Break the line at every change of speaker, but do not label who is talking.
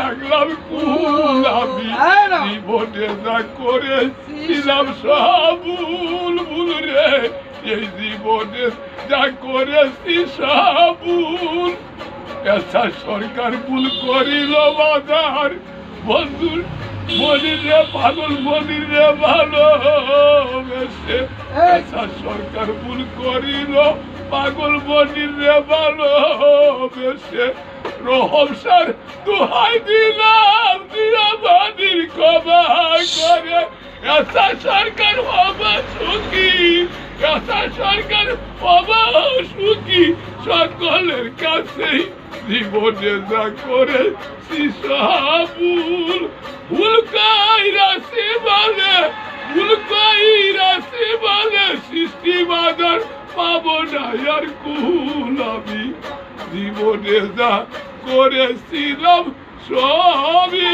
রাখলাম কুল আমি জীবনে যা করেছিলাম সব ভুল রে এই জীবনে যা করেছি সব ভুল এসা সরকার ভুল করিল বাজার বন্ধুর মনিরে পাগল মনিরে ভালোবেসে এসা সরকার ভুল করিল পাগল মনিরে ভালোবেসে রহম স্যার দোহাই দিলাম দিয়া বাড়ির ক্ষমা করে এসা সরকার হবা সুখী এসা সরকার হবা সুখী সকলের কাছেই জীবনে যা করে ভুল ভুল কাইরাসি বলে সৃষ্টি বাজার পাবো না আর কুল আমি জীবনে যা করেছিলাম সবই